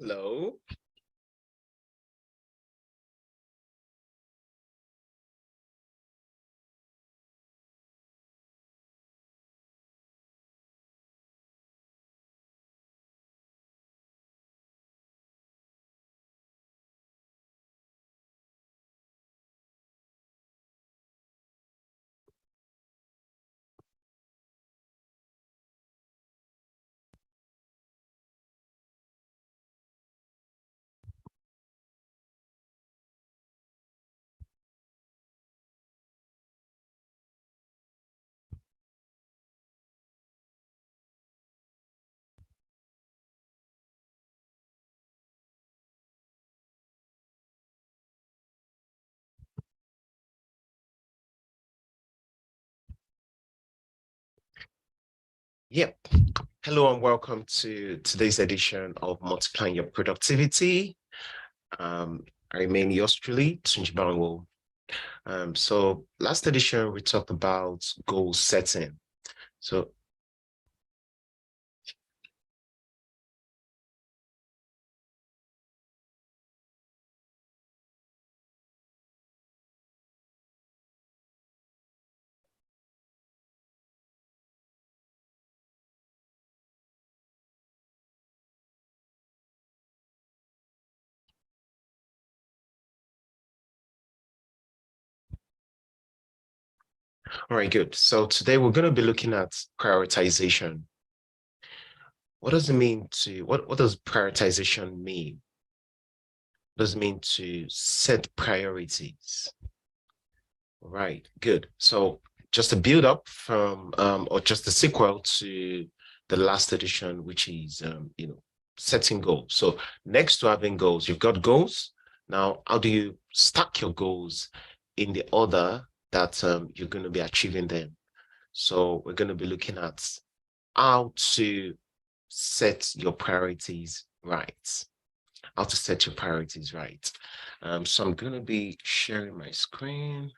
Hello. Yep. Hello and welcome to today's edition of Multiplying Your Productivity. I remain yours truly, Tunji Banwo. So last edition we talked about goal setting. So all right, good. So today we're going to be looking at prioritization. What does it mean what does prioritization mean? What does it mean to set priorities? Right, good. So just a build up from or just a sequel to the last edition, which is setting goals. So next to having goals, you've got goals. Now, how do you stack your goals in the order that you're going to be achieving them? So we're going to be looking at how to set your priorities right. How to set your priorities right. So I'm going to be sharing my screen.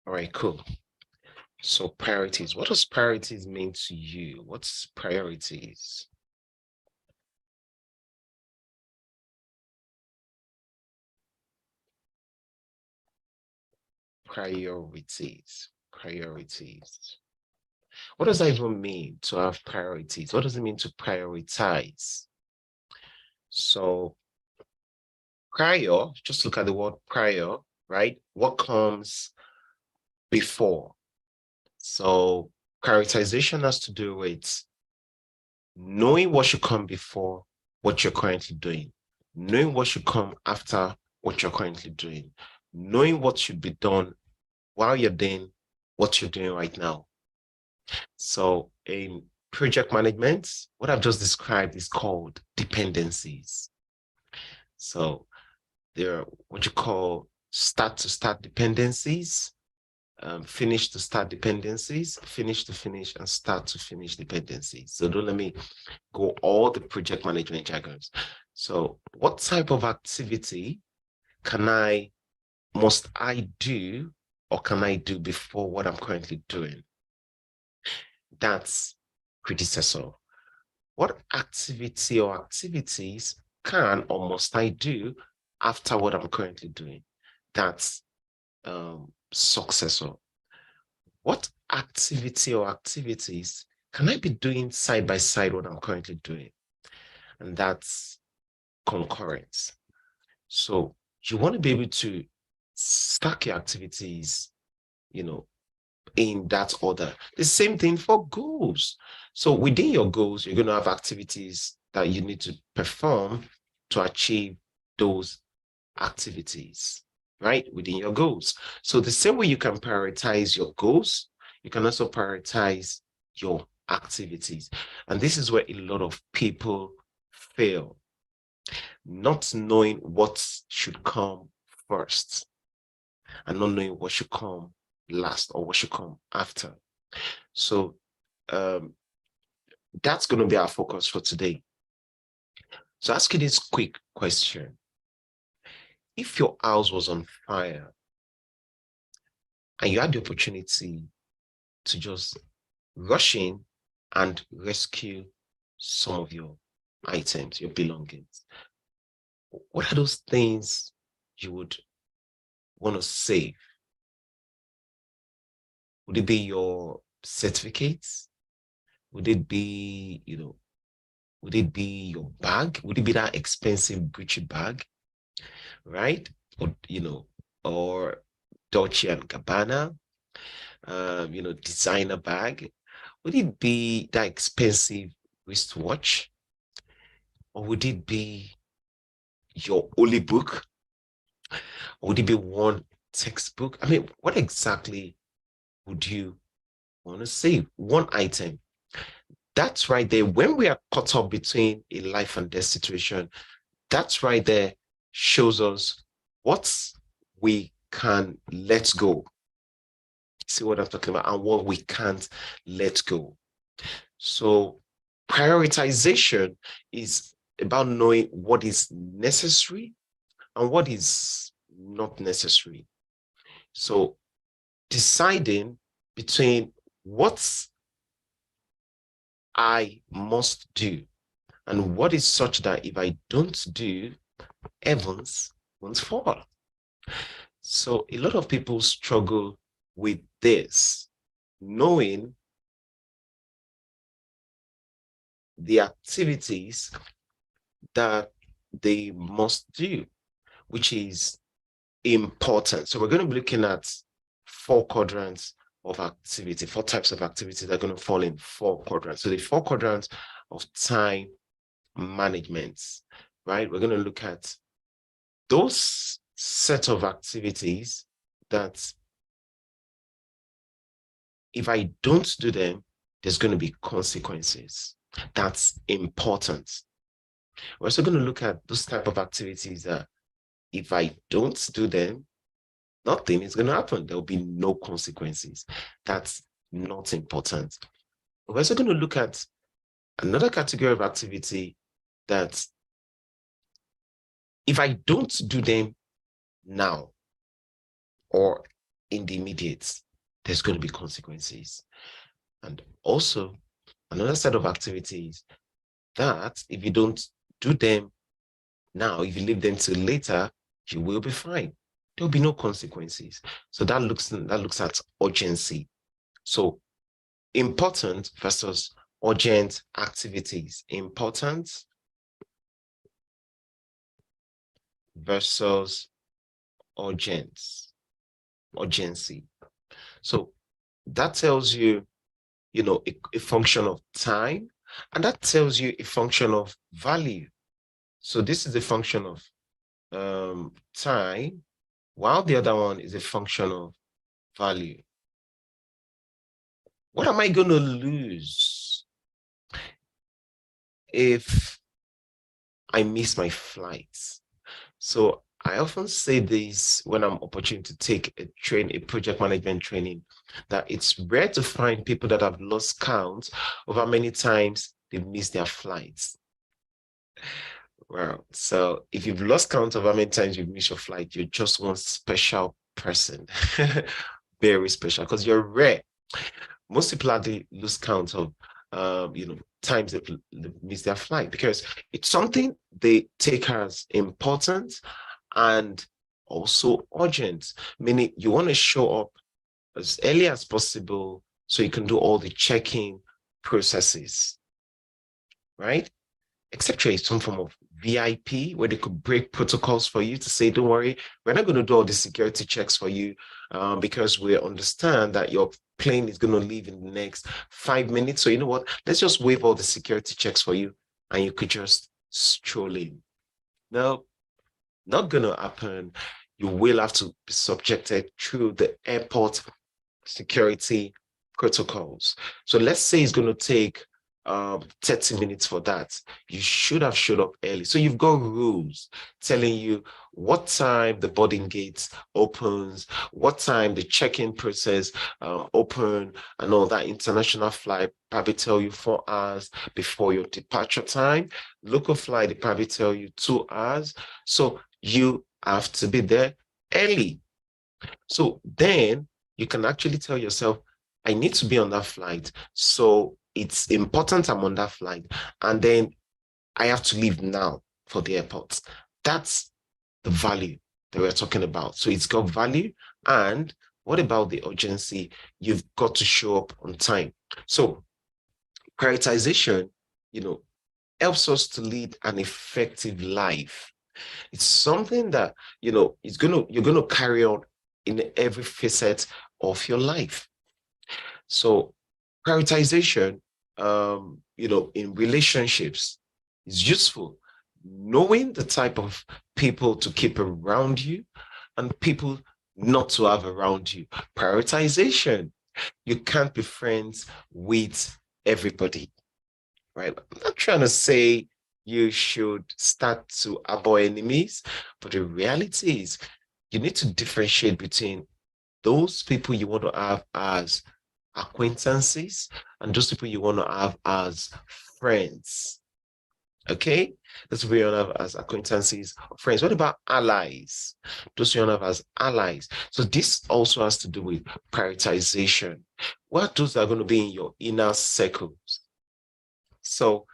All right, cool. So priorities, what does priorities mean to you? What's priorities? Priorities. What does that even mean to have priorities? What does it mean to prioritize? So prior, just look at the word prior, right? What comes before? So prioritization has to do with knowing what should come before what you're currently doing, knowing what should come after what you're currently doing, knowing what should be done while you're doing what you're doing right now. So in project management, what I've just described is called dependencies. So there are what you call start to start dependencies, finish to start dependencies, finish to finish, and start to finish dependencies. So don't let me go all the project management jargons. So what type of activity must I do or can I do before what I'm currently doing? That's predecessor. What activity or activities can or must I do after what I'm currently doing? That's successor. What activity or activities can I be doing side by side what I'm currently doing? And that's concurrence. So you want to be able to stack your activities, in that order. The same thing for goals. So within your goals, you're going to have activities that you need to perform to achieve those activities, right? Within your goals. So the same way you can prioritize your goals, you can also prioritize your activities. And this is where a lot of people fail, not knowing what should come first and not knowing what should come last or what should come after. So that's going to be our focus for today. So ask you this quick question. If your house was on fire and you had the opportunity to just rush in and rescue some of your items, your belongings, what are those things you would want to save? Would it be your certificates? Would it be, would it be your bag? Would it be that expensive Gucci bag, right? Or, or Dolce and Gabbana, designer bag? Would it be that expensive wristwatch? Or would it be your only book? Or would it be one textbook? I mean, what exactly would you want to save? One item. That's right there. When we are caught up between a life and death situation, that's right there shows us what we can let go. See what I'm talking about? And what we can't let go. So prioritization is about knowing what is necessary and what is not necessary. So deciding between what I must do and what is such that if I don't do, heavens won't fall. So a lot of people struggle with this, knowing the activities that they must do, which is important. So we're going to be looking at 4 quadrants of activity, 4 types of activity that are going to fall in 4 quadrants. So the 4 quadrants of time management, right? We're going to look at those set of activities that if I don't do them, there's going to be consequences. That's important. We're also going to look at those type of activities that if I don't do them, nothing is going to happen. There will be no consequences. That's not important. We're also going to look at another category of activity that if I don't do them now or in the immediate, there's going to be consequences. And also another set of activities that if you don't do them now, if you leave them till later, you will be fine. There'll be no consequences. So that looks at urgency. So important versus urgent activities. Important versus urgency. So that tells you, a function of time, and that tells you a function of value. So this is a function of time, while the other one is a function of value. What am I going to lose if I miss my flights? So I often say this when I'm opportune to take a project management training, that it's rare to find people that have lost count of how many times they've missed their flights. Wow. So if you've lost count of how many times you've missed your flight, you're just one special person. Very special, because you're rare. Most people hardly lose count of times they've missed their flight, because it's something they take as important and also urgent, meaning you want to show up as early as possible so you can do all the checking processes, right? Except you're some form of VIP where they could break protocols for you to say, don't worry, we're not going to do all the security checks for you because we understand that your plane is going to leave in the next 5 minutes. So you know what? Let's just waive all the security checks for you and you could just stroll in. No, not going to happen. You will have to be subjected through the airport security protocols. So let's say it's going to take 30 minutes for that. You should have showed up early. So you've got rules telling you what time the boarding gate opens, what time the check-in process open, and all that. International flight probably tell you 4 hours before your departure time. Local flight, they probably tell you 2 hours. So you have to be there early. So then you can actually tell yourself, I need to be on that flight. So it's important I'm on that flight. And then I have to leave now for the airport. That's the value that we're talking about. So it's got value. And what about the urgency? You've got to show up on time. So prioritization, helps us to lead an effective life. It's something that, you're going to carry on in every facet of your life. So prioritization, in relationships is useful. Knowing the type of people to keep around you and people not to have around you. Prioritization. You can't be friends with everybody, right? I'm not trying to say you should start to avoid enemies, but the reality is you need to differentiate between those people you want to have as acquaintances and those people you want to have as friends. Okay, those people you want to have as acquaintances or friends. What about allies? Those you want to have as allies. So this also has to do with prioritization. What those are going to be in your inner circles. So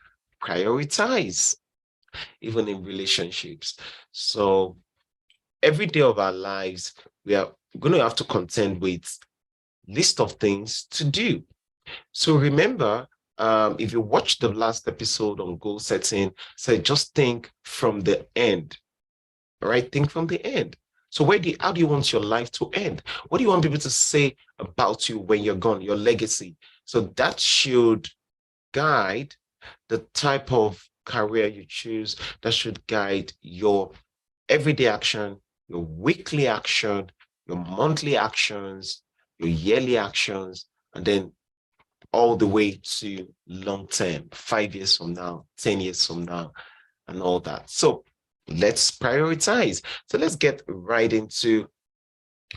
prioritize, even in relationships. So every day of our lives, we are going to have to contend with list of things to do. So remember, if you watched the last episode on goal setting, say just think from the end, right? Think from the end. So how do you want your life to end? What do you want people to say about you when you're gone, your legacy? So that should guide the type of career you choose. That should guide your everyday action, your weekly action, your monthly actions, your yearly actions, and then all the way to long term, 5 years from now, 10 years from now, and all that. So let's prioritize. So let's get right into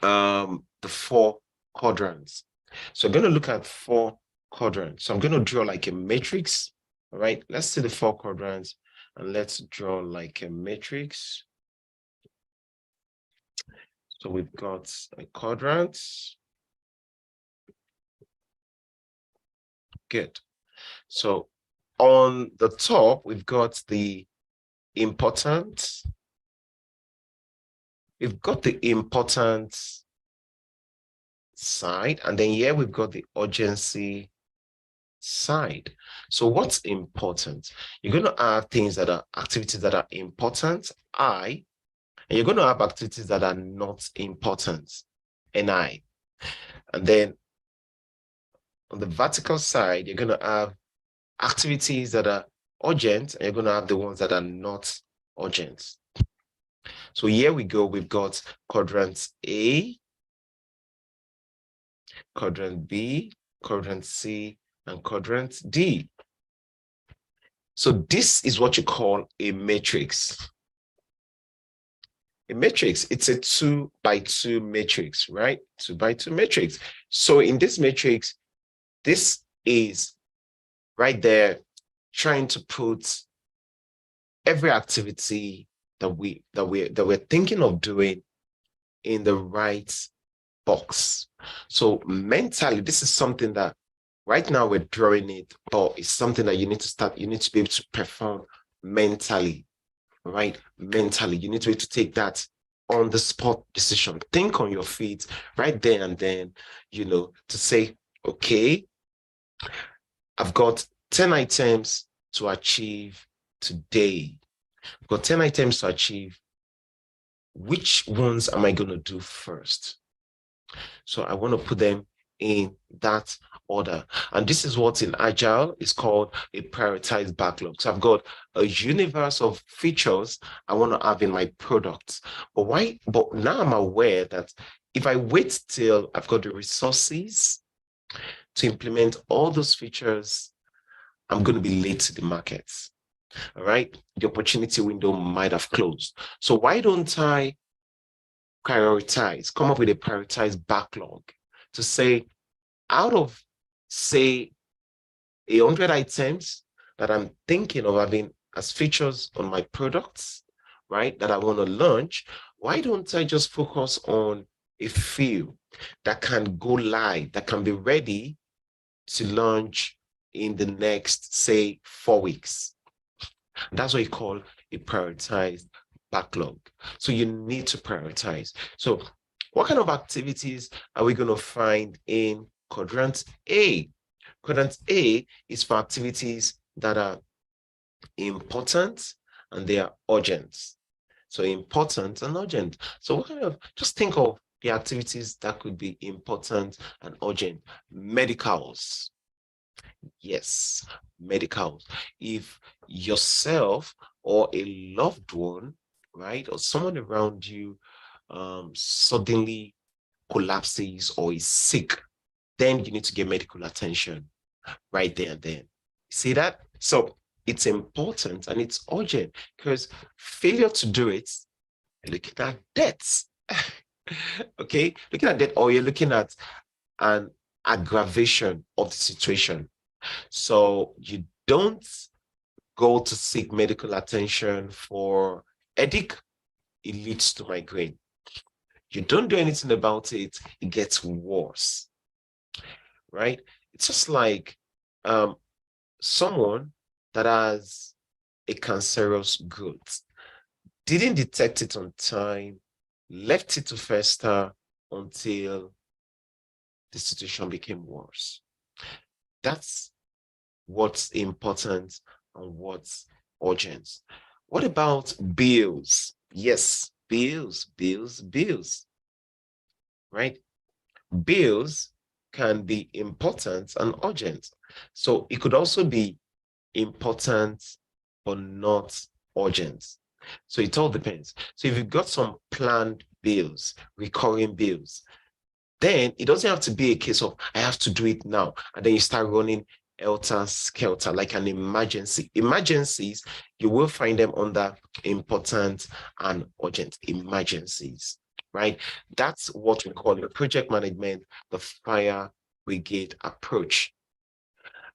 the 4 quadrants. So I'm going to look at 4 quadrants. So I'm going to draw like a matrix. All right, let's see the 4 quadrants and let's draw like a matrix. So we've got a quadrant. Good. So on the top, we've got the important. We've got the important side, and then here we've got the urgency side. So what's important? You're going to have things that are activities that are important, I, and you're going to have activities that are not important, NI. And then on the vertical side, you're going to have activities that are urgent, and you're going to have the ones that are not urgent. So here we go. We've got quadrant A, quadrant B, quadrant C, and quadrant D. So this is what you call a matrix. A matrix, it's a 2 by 2 matrix, right? 2 by 2 matrix. So in this matrix, this is right there trying to put every activity that we're thinking of doing in the right box. So mentally, this is something that right now we're drawing it, but it's something that you need to be able to perform mentally, right? Mentally, you need to be able to take that on the spot decision. Think on your feet right there and then, to say, okay, I've got 10 items to achieve today. I've got 10 items to achieve. Which ones am I going to do first? So I want to put them in that order. And this is what in Agile is called a prioritized backlog. So I've got a universe of features I want to have in my products. But now I'm aware that if I wait till I've got the resources to implement all those features I'm going to be late to the market. All right. The opportunity window might have closed. So why don't I prioritize, come up with a prioritized backlog to say, out of, say, 100 items that I'm thinking of having as features on my products, right, that I want to launch, why don't I just focus on a few that can go live, that can be ready to launch in the next, say, 4 weeks? That's what you call a prioritized backlog. So you need to prioritize. So what kind of activities are we going to find in quadrant A? Quadrant A is for activities that are important and they are urgent. So important and urgent. So what kind of, just think of the activities that could be important and urgent. Medicals. Yes, medicals. If yourself or a loved one, right, or someone around you suddenly collapses or is sick, then you need to get medical attention right there and then. See that? So it's important and it's urgent, because failure to do it, you're looking at debts. Okay, looking at debt, or you're looking at an aggravation of the situation. So you don't go to seek medical attention for headache, it leads to migraine. You don't do anything about it, it gets worse, right? It's just like someone that has a cancerous growth, didn't detect it on time, left it to fester until the situation became worse. That's what's important and what's urgent. What about bills? Yes, bills, right? Bills can be important and urgent. So it could also be important but not urgent. So it all depends. So if you've got some planned bills, recurring bills, then it doesn't have to be a case of I have to do it now, and then you start running helter-skelter like an emergency. Emergencies, you will find them under important and urgent emergencies, right? That's what we call in project management the fire brigade approach.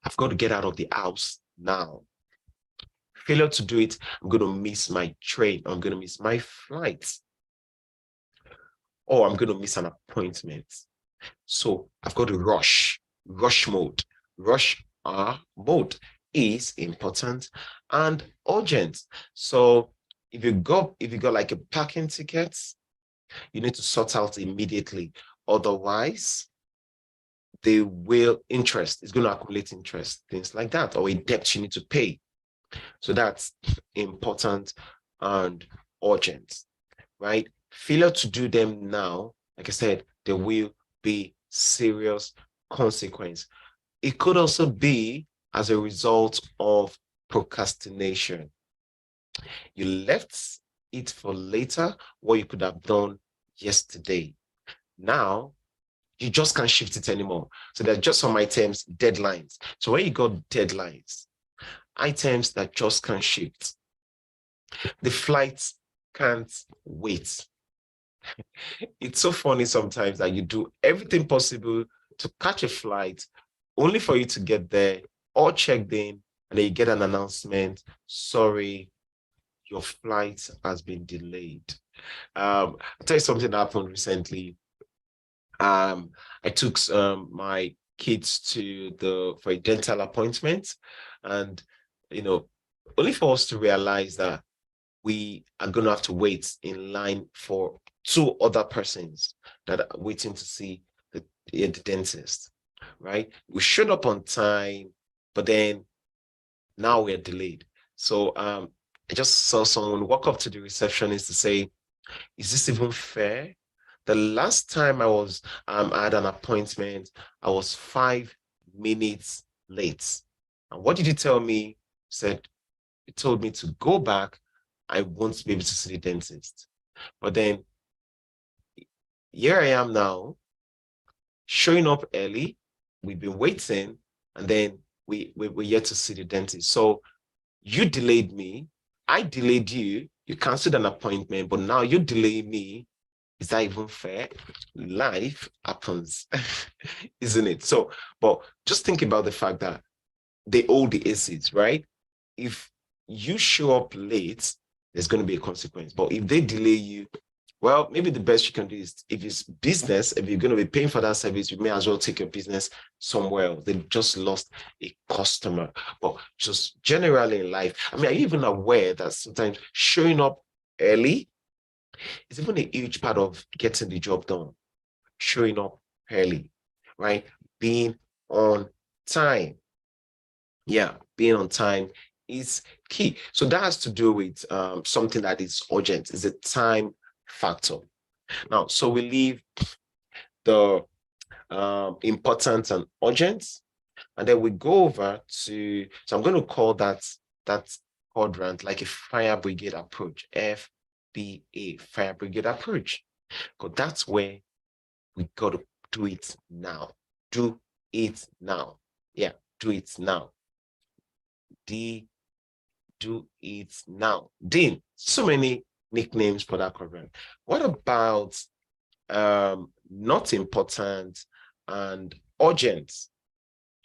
I've got to get out of the house now. Failure to do it, I'm going to miss my train, I'm going to miss my flight, or I'm going to miss an appointment. So I've got to rush mode. Rush mode is important and urgent. So if you got like a parking ticket, you need to sort out immediately. Otherwise, interest is going to accumulate interest, things like that, or a debt you need to pay. So that's important and urgent, right? Failure to do them now, like I said, there will be serious consequence. It could also be as a result of procrastination. You left it for later, what you could have done yesterday. Now, you just can't shift it anymore. So there's just some items, deadlines. So when you got deadlines, items that just can't shift, the flights can't wait. It's so funny sometimes that you do everything possible to catch a flight, only for you to get there all checked in, and then you get an announcement, sorry, your flight has been delayed. I'll tell you something that happened recently. I took my kids for a dental appointment, and only for us to realize that we are going to have to wait in line for 2 other persons that are waiting to see the dentist, right? We showed up on time, but then now we're delayed. So I just saw someone walk up to the receptionist to say, is this even fair? The last time I had an appointment, I was 5 minutes late. And what did you tell me? Said, you told me to go back. I won't be able to see the dentist. But then here I am now, showing up early. We've been waiting, and then we're yet to see the dentist. So you delayed me, I delayed you, you canceled an appointment, but now you delay me. Is that even fair? Life happens, isn't it? So, but just think about the fact that they owe the aces, right? If you show up late, there's going to be a consequence. But if they delay you, well, maybe the best you can do is, if it's business, if you're going to be paying for that service, you may as well take your business somewhere else. They just lost a customer. But just generally in life, I mean, are you even aware that sometimes showing up early is even a huge part of getting the job done? Showing up early, right? Being on time. Yeah, being on time is key. So that has to do with something that is urgent, is a time factor. Now, so we leave the important and urgent, and then we go over to, so I'm going to call that quadrant like a fire brigade approach, FBA, fire brigade approach, because that's where we got to do it now. Do it now. Yeah, do it now. Do it now. Dean, so many nicknames for that quadrant. What about not important and urgent?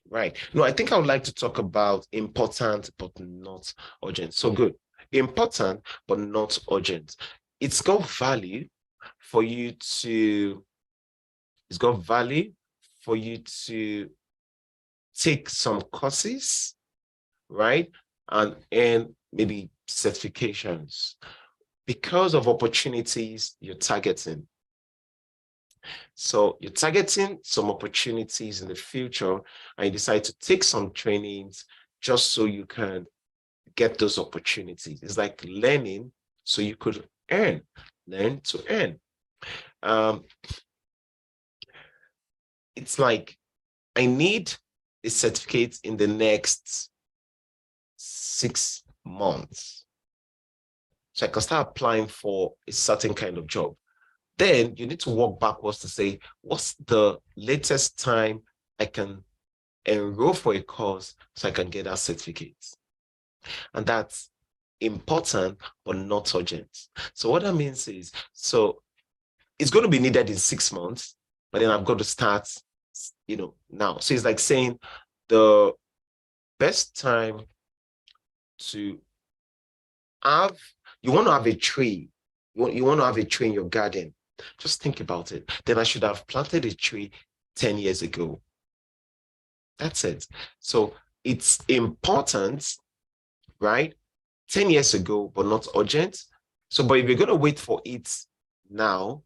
Right. No, I think I would like to talk about important but not urgent. So good. Important but not urgent. It's got value for you to, it's got value for you to take some courses, right? And maybe certifications because of opportunities you're targeting. So you're targeting some opportunities in the future, and you decide to take some trainings just so you can get those opportunities. It's like learning so you could earn, learn to earn. It's like, I need a certificate in the next 6 months, so I can start applying for a certain kind of job. Then you need to work backwards to say, what's the latest time I can enroll for a course so I can get that certificate? And that's important, but not urgent. So what that means is, so it's going to be needed in 6 months, but then I've got to start, now. So it's like saying the best time to have, you want to have a tree, you want to have a tree in your garden. Just think about it. Then I should have planted a tree 10 years ago. That's it. So it's important, right? 10 years ago, but not urgent. So, but if you're going to wait for it now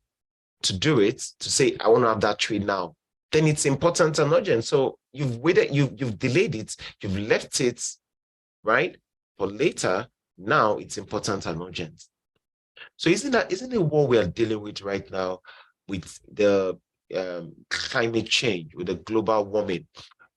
to do it, to say, I want to have that tree now, then it's important and urgent. So you've waited, you've delayed it, you've left it, right? For later, now it's important and urgent. So isn't it what we are dealing with right now with the climate change, with the global warming,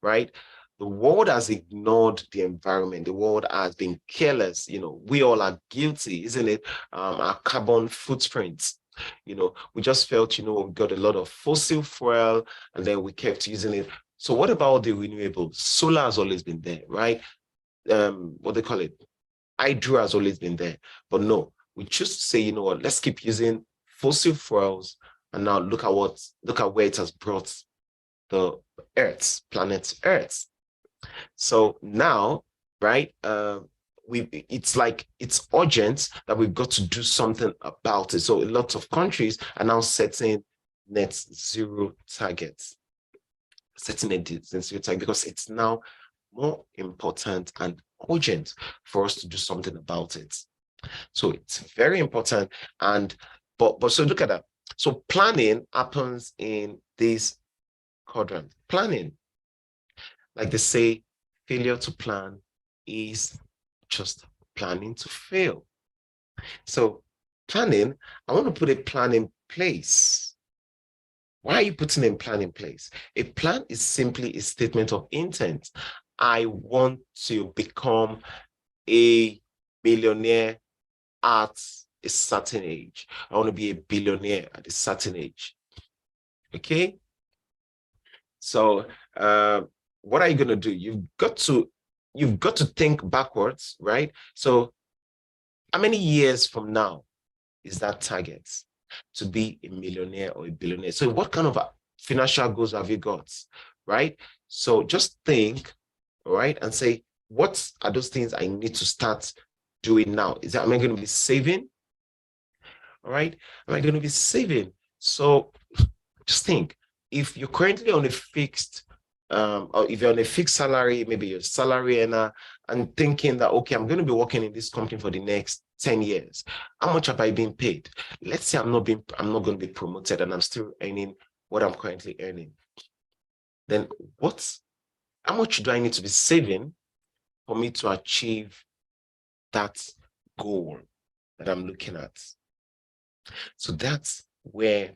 right? The world has ignored the environment. The world has been careless. We all are guilty, isn't it? Our carbon footprints. We just felt, we got a lot of fossil fuel and then we kept using it. So what about the renewables? Solar has always been there, right? What they call it? Hydro has always been there. But no, we choose to say, you know what, let's keep using fossil fuels. And now look at where it has brought the planet Earth. So now, right, it's like, it's urgent that we've got to do something about it. So a lot of countries are now setting net zero targets, because it's now more important and urgent for us to do something about it. So it's very important. And but so look at that. So planning happens in this quadrant. Planning, like they say, failure to plan is just planning to fail. So planning, I want to put a plan in place. Why are you putting a plan in place? A plan is simply a statement of intent. I want to become a millionaire at a certain age. I want to be a billionaire at a certain age. Okay? So what are you going to do? You've got to think backwards, right? So how many years from now is that target to be a millionaire or a billionaire? So what kind of financial goals have you got, right? So just think, right, and say, what are those things I need to start doing now? Am I going to be saving? All right, am I going to be saving? So just think, if you're currently on a fixed, or if you're on a fixed salary, maybe you're a salary earner, and thinking that, okay, I'm going to be working in this company for the next 10 years. How much have I been paid? Let's say I'm not going to be promoted and I'm still earning what I'm currently earning. Then how much do I need to be saving for me to achieve that goal that I'm looking at? So that's where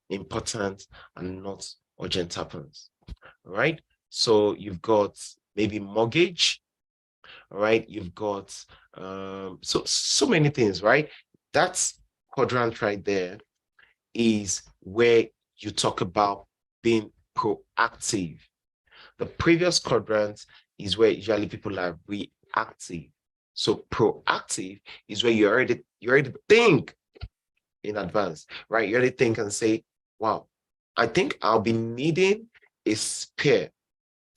important and not urgent happens, right? So you've got maybe mortgage, all right? You've got so many things, right? That's quadrant right there is where you talk about being proactive. The previous quadrant is where usually people are reactive. So proactive is where you already think in advance, right? You already think and say, wow, I think I'll be needing a spare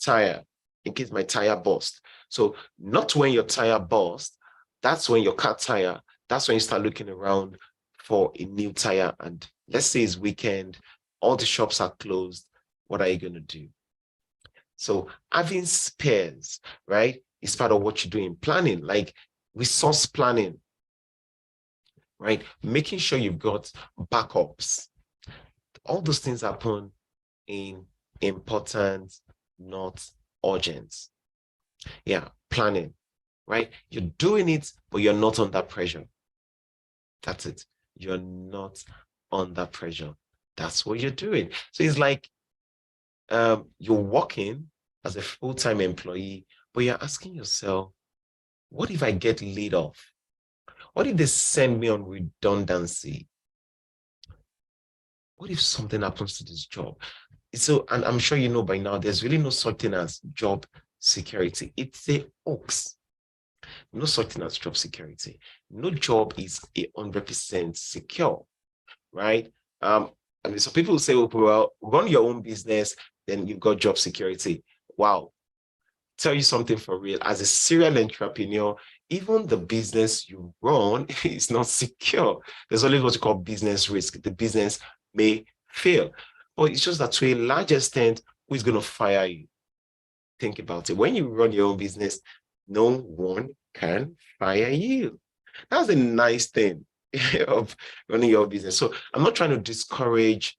tire in case my tire bursts. So not when your tire bursts, that's when your car tire, that's when you start looking around for a new tire. And let's say it's weekend, all the shops are closed. What are you going to do? So having spares, right, is part of what you do in planning, like resource planning, right? Making sure you've got backups. All those things happen in important, not urgent. Yeah, planning, right? You're doing it, but you're not under pressure. That's it. You're not under pressure. That's what you're doing. So it's like you're working as a full-time employee, but you're asking yourself, what if I get laid off? What if they send me on redundancy? What if something happens to this job? So, and I'm sure you know by now, there's really no such thing as job security. It's a hoax. No such thing as job security. No job is 100% secure, right? I mean, so people say, well, run your own business, then you've got job security. Wow. Tell you something for real. As a serial entrepreneur, even the business you run is not secure. There's always what you call business risk. The business may fail. But it's just that to a large extent, who is going to fire you? Think about it. When you run your own business, no one can fire you. That's a nice thing of running your business. So I'm not trying to discourage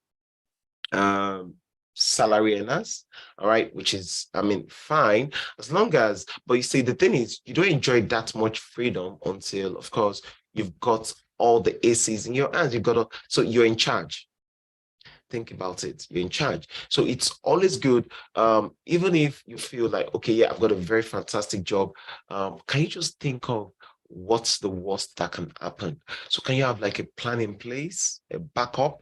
salary earners, all right, which is, I mean, fine, as long as, but you see, the thing is, you don't enjoy that much freedom until, of course, you've got all the aces in your hands. You've got to, so you're in charge. Think about it. You're in charge. So it's always good, even if you feel like, okay, yeah, I've got a very fantastic job. Can you just think of what's the worst that can happen? So can you have like a plan in place, a backup?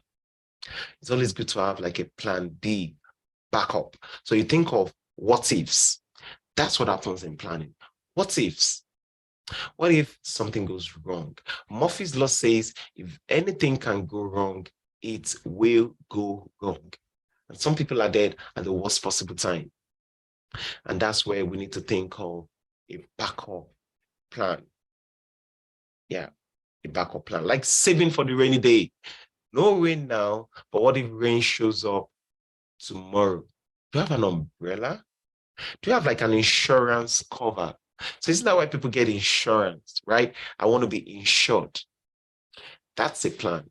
It's always good to have like a plan B, backup. So you think of what ifs. That's what happens in planning. What ifs? What if something goes wrong? Murphy's law says if anything can go wrong, it will go wrong. And some people are dead at the worst possible time. And that's where we need to think of a backup plan. Yeah, a backup plan, like saving for the rainy day. No rain now, but what if rain shows up tomorrow? Do you have an umbrella? Do you have like an insurance cover? So isn't that why people get insurance, right? I want to be insured. That's a plan,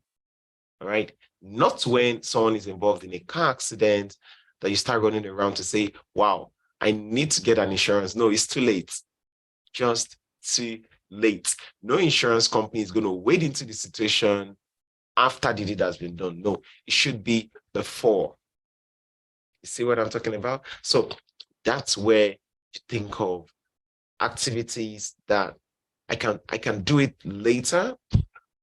all right? Not when someone is involved in a car accident that you start running around to say, wow, I need to get an insurance. No, it's too late. Just too late. No insurance company is going to wade into the situation after the deed has been done. No, it should be before. You see what I'm talking about? So that's where you think of activities that I can do it later,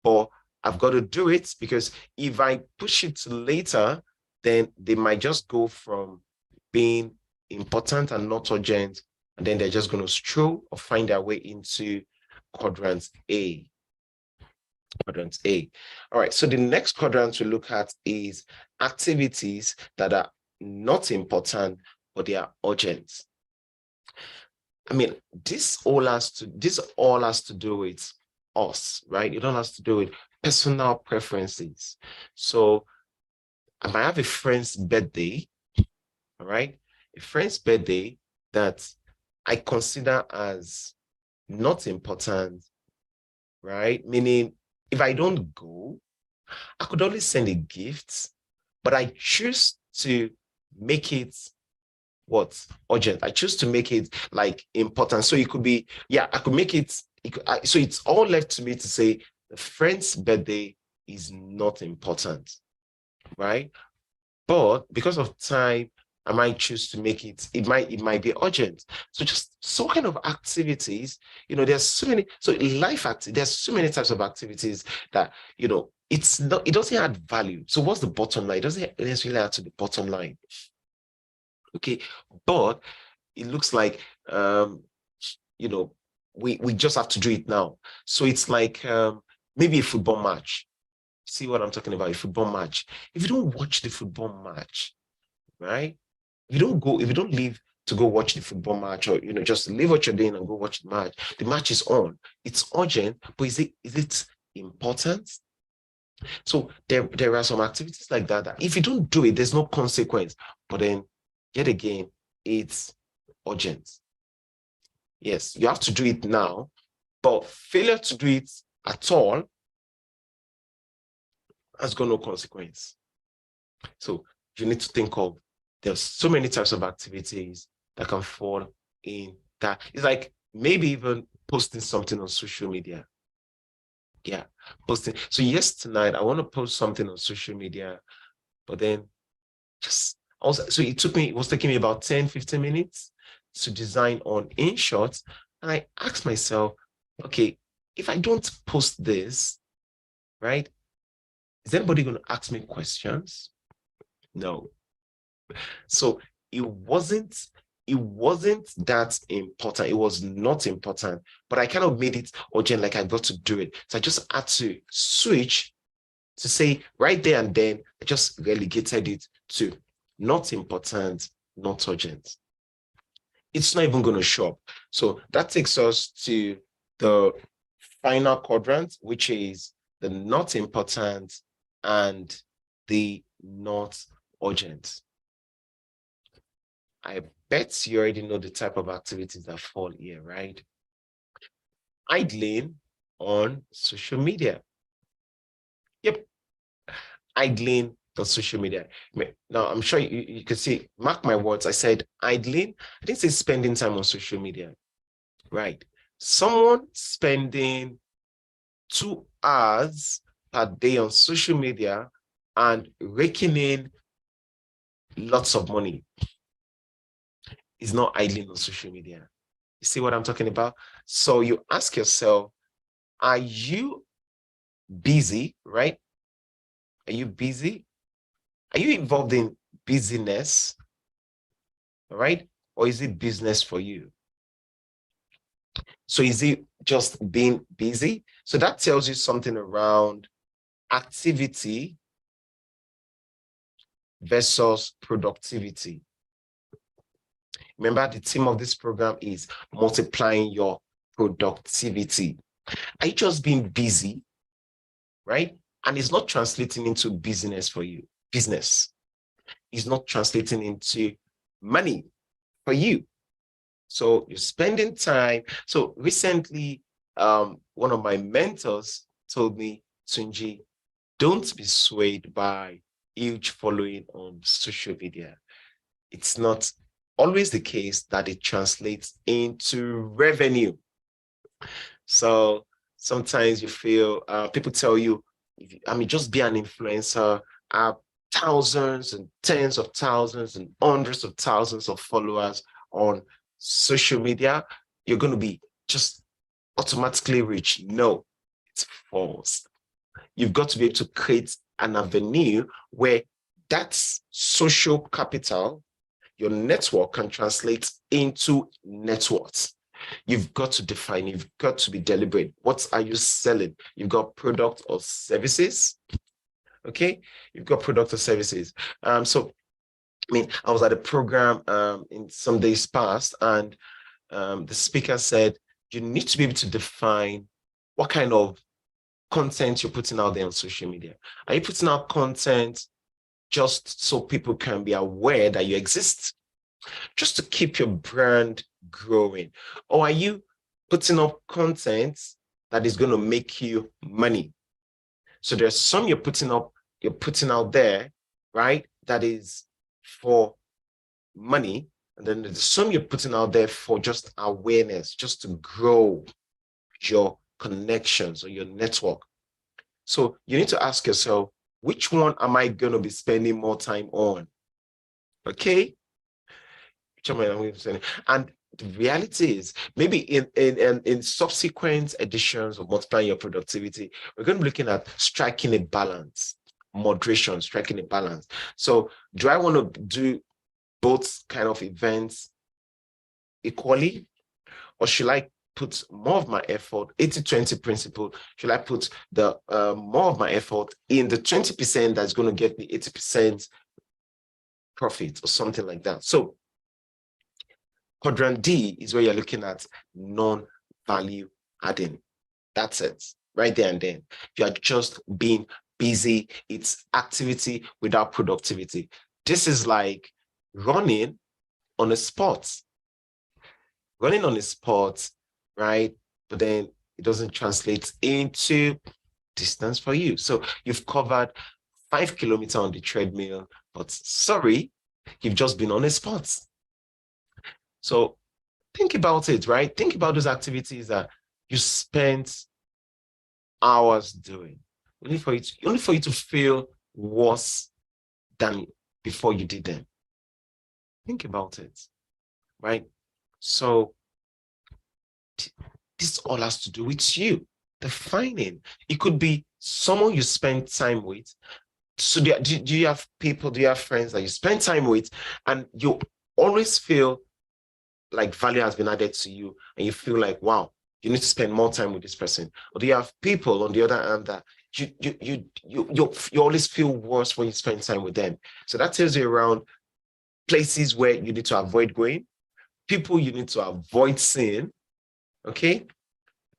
or I've got to do it because if I push it to later, then they might just go from being important and not urgent, and then they're just going to stroll or find their way into quadrant A. Quadrant A. All right, so the next quadrant we look at is activities that are not important, but they are urgent. I mean, this all has to do with us, right? It all has to do with personal preferences. So I might have a friend's birthday, all right? A friend's birthday that I consider as not important, right? Meaning, if I don't go, I could only send a gift, but I choose to make it what? Urgent. I choose to make it like important. So it could be, yeah, I could make it, so it's all left to me to say the friend's birthday is not important, right? But because of time, I might choose to make it, it might be urgent. So just so kind of activities, there's so many, so there's so many types of activities that, it's not, it doesn't add value. So what's the bottom line? It doesn't necessarily add to the bottom line. Okay, but it looks like, we just have to do it now. So it's like maybe a football match. See what I'm talking about? A football match. If you don't watch the football match, right? If you don't leave to go watch the football match, or just leave what you're doing and go watch the match. The match is on. It's urgent, but is it important? So there are some activities like that if you don't do it, there's no consequence. But then, yet again, it's urgent. Yes, you have to do it now, but failure to do it at all has got no consequence. So you need to think of, there's so many types of activities that can fall in that. It's like maybe even posting something on social media. Yeah, posting. So yes, tonight I want to post something on social media, but then so it was taking me about 10-15 minutes to design on InShot. And I asked myself, okay, if I don't post this, right, is anybody going to ask me questions? No. So it wasn't that important. It was not important, but I kind of made it urgent, like I got to do it. So I just had to switch to say right there and then, I just relegated it to not important, not urgent. It's not even going to show up. So that takes us to the final quadrant, which is the not important and the not urgent. I bet you already know the type of activities that fall here, right? Idling on social media. Yep. Idling on social media. Now, I'm sure you can see, mark my words, I said idling. I didn't say spending time on social media, right? Someone spending 2 hours per day on social media and raking in lots of money is not idling on social media. You see what I'm talking about? So you ask yourself, are you busy, right? Are you busy? Are you involved in business, right? Or is it business for you? So is it just being busy? So that tells you something around activity versus productivity. Remember, the theme of this program is multiplying your productivity. Are you just being busy, right? And it's not translating into business for you. Business is not translating into money for you. So you're spending time. So recently, one of my mentors told me, Tunji, don't be swayed by huge following on social media. It's not always the case that it translates into revenue. So sometimes you feel, people tell you, just be an influencer, have thousands and tens of thousands and hundreds of thousands of followers on social media, you're going to be just automatically rich. No, it's false. You've got to be able to create an avenue where that social capital your network can translate into net worth. You've got to define, you've got to be deliberate. What are you selling? You've got product or services. Okay, you've got product or services. So I mean, I was at a program in some days past, and the speaker said you need to be able to define what kind of content you're putting out there on social media. Are you putting out content just so people can be aware that you exist, just to keep your brand growing? Or are you putting up content that is going to make you money? So there's some you're putting out there, right, that is for money, and then there's some you're putting out there for just awareness, just to grow your connections or your network. So you need to ask yourself, which one am I going to be spending more time on? Okay, which am I going to be spending? And the reality is, maybe in subsequent editions of Multiplying Your Productivity, we're going to be looking at striking a balance, moderation, striking a balance. So do I want to do both kind of events equally, or should I put more of my effort, 80-20 principle, should I put the more of my effort in the 20% that's going to get me 80% profit or something like that? So quadrant D is where you're looking at non-value adding. That's it, right there and then. You are just being busy. It's activity without productivity. This is like running on a sport. Running on a sport, right? But then it doesn't translate into distance for you. So you've covered 5 kilometers on the treadmill, but sorry, you've just been on a sport. So think about it, right? Think about those activities that you spent hours doing, only for you to feel worse than before you did them. Think about it, right? So this all has to do with you defining. It could be someone you spend time with. So do you have people, do you have friends that you spend time with, and you always feel like value has been added to you, and you feel like, wow, you need to spend more time with this person? Or do you have people on the other hand that you always feel worse when you spend time with them? So that tells you around places where you need to avoid going, people you need to avoid seeing, okay?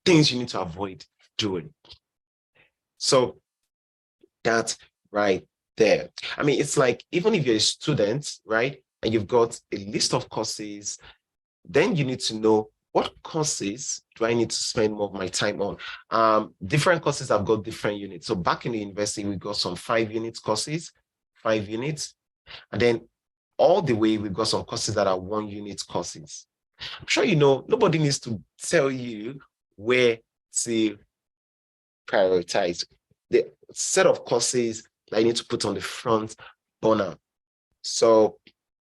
Things you need to avoid doing. So that's right there. I mean, it's like, even if you're a student, right, and you've got a list of courses, then you need to know, what courses do I need to spend more of my time on? Different courses have got different units. So back in the university, we got some 5-unit courses, 5 units. And then all the way, we've got some courses that are 1-unit courses. I'm sure you know, nobody needs to tell you where to prioritize. The set of courses that you need to put on the front burner. So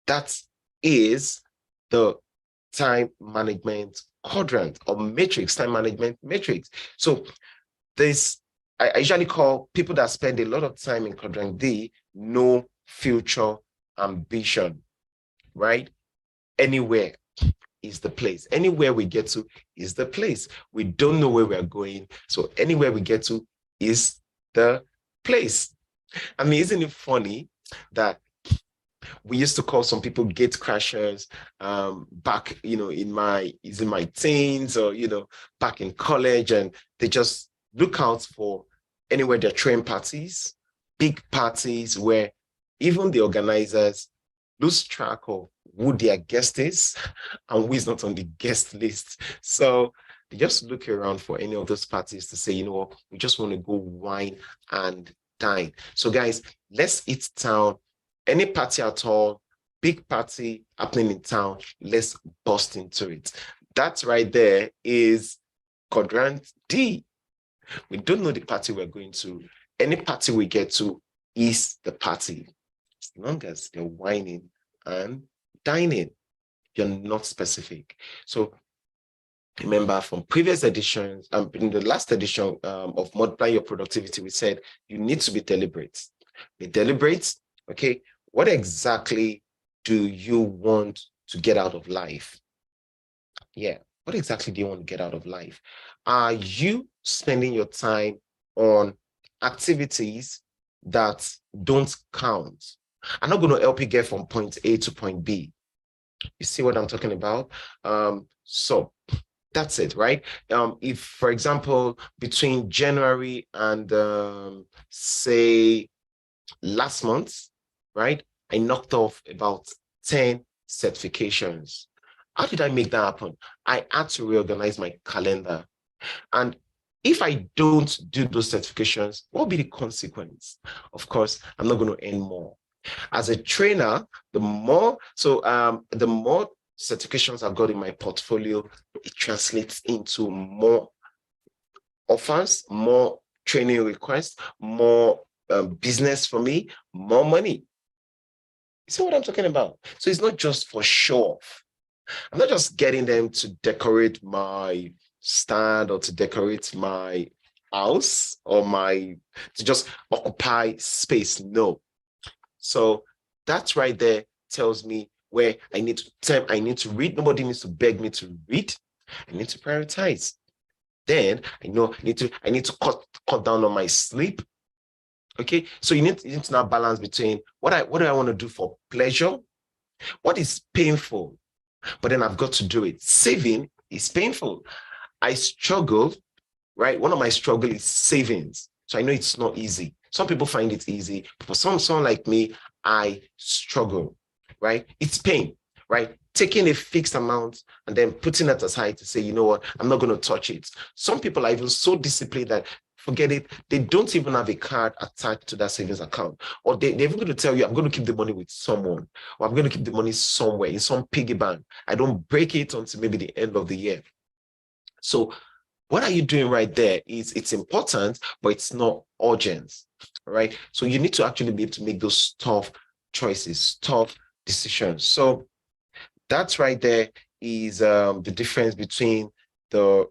that is the time management quadrant or matrix, time management matrix. So this, I usually call people that spend a lot of time in quadrant D, no future ambition, right? Anywhere is the place. Anywhere we get to is the place. We don't know where we're going. So anywhere we get to is the place. I mean, isn't it funny that we used to call some people gate crashers back, in my teens, or, back in college, and they just look out for anywhere they're throwing parties, big parties where even the organizers lose track of who their guest is and who is not on the guest list. So they just look around for any of those parties to say, what, we just want to go wine and dine. So guys, let's hit town. Any party at all, big party happening in town, let's bust into it. That right there is quadrant D. We don't know the party we're going to. Any party we get to is the party, as long as they're whining and dining. You're not specific. So remember from previous editions, in the last edition of Multiply Your Productivity, we said you need to be deliberate. Be deliberate, okay? What exactly do you want to get out of life? Yeah, what exactly do you want to get out of life? Are you spending your time on activities that don't count? I'm not going to help you get from point A to point B. You see what I'm talking about? So that's it, right? If, for example, between January and say last month, right, I knocked off about 10 certifications. How did I make that happen? I had to reorganize my calendar. And if I don't do those certifications, what will be the consequence? Of course, I'm not going to earn more. As a trainer, the more certifications I've got in my portfolio, it translates into more offers, more training requests, more business for me, more money. You see what I'm talking about? So it's not just for show off. I'm not just getting them to decorate my stand or to decorate my house or to just occupy space. No. So that's right there tells me where I need to read. Nobody needs to beg me to read. I need to prioritize. Then I know I need to cut down on my sleep. Okay, so you need to now balance between what do I want to do for pleasure, what is painful, but then I've got to do it. Saving is painful. I struggle, right? One of my struggle is savings. So I know it's not easy. Some people find it easy, but for someone like me, I struggle, right? It's pain, right? Taking a fixed amount and then putting it aside to say, you know what, I'm not going to touch it. Some people are even so disciplined that forget it, they don't even have a card attached to that savings account. Or they're even going to tell you, I'm going to keep the money with someone, or I'm going to keep the money somewhere in some piggy bank. I don't break it until maybe the end of the year. So what are you doing right there is it's important, but it's not urgent, right? So you need to actually be able to make those tough choices, tough decisions. So that's right there is the difference between the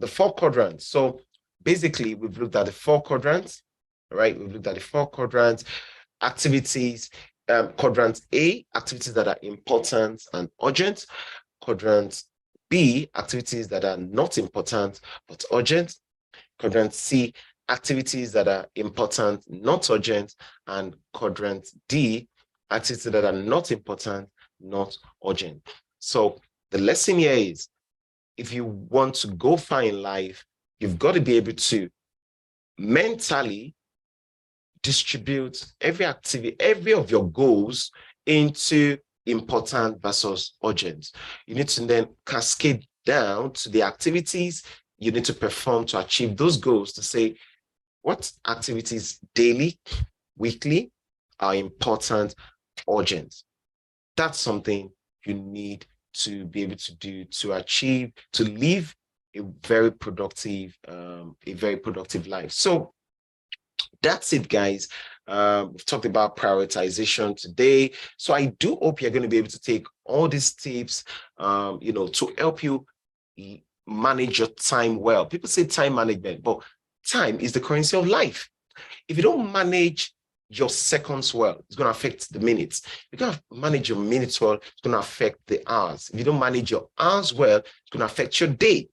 four quadrants. So basically, we've looked at the four quadrants, right? We've looked at the four quadrants, activities, quadrant A, activities that are important and urgent, quadrant B, activities that are not important but urgent, quadrant C, activities that are important, not urgent, and quadrant D, activities that are not important, not urgent. So the lesson here is, if you want to go far in life, you've got to be able to mentally distribute every activity, every of your goals into important versus urgent. You need to then cascade down to the activities you need to perform to achieve those goals, to say what activities daily, weekly are important, urgent. That's something you need to be able to do to achieve, to live a very productive life. So that's it, guys. We've talked about prioritization today. So I do hope you're going to be able to take all these tips, to help you manage your time well. People say time management, but time is the currency of life. If you don't manage your seconds well, it's going to affect the minutes. If you don't manage your minutes well, it's going to affect the hours. If you don't manage your hours well, it's going to affect your day.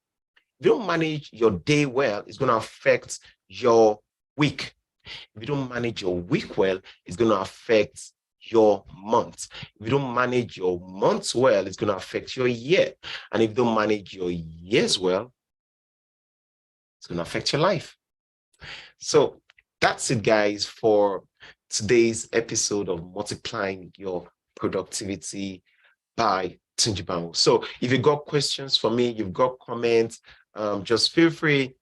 If you don't manage your day well, it's going to affect your week. If you don't manage your week well, it's going to affect your month. If you don't manage your months well, it's going to affect your year. And if you don't manage your years well, it's going to affect your life. So that's it, guys, for today's episode of Multiplying Your Productivity by Tunji Bamwo. So if you've got questions for me, you've got comments, just feel free,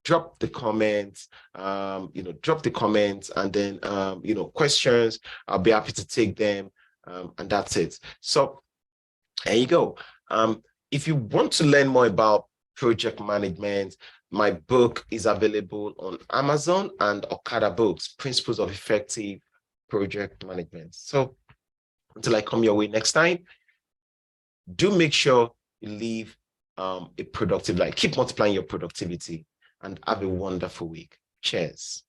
drop the comments, drop the comments, and then, questions, I'll be happy to take them, and that's it. So there you go. If you want to learn more about project management, my book is available on Amazon and Okada Books, Principles of Effective Project Management. So until I come your way next time, do make sure you live a productive life. Keep multiplying your productivity and have a wonderful week. Cheers.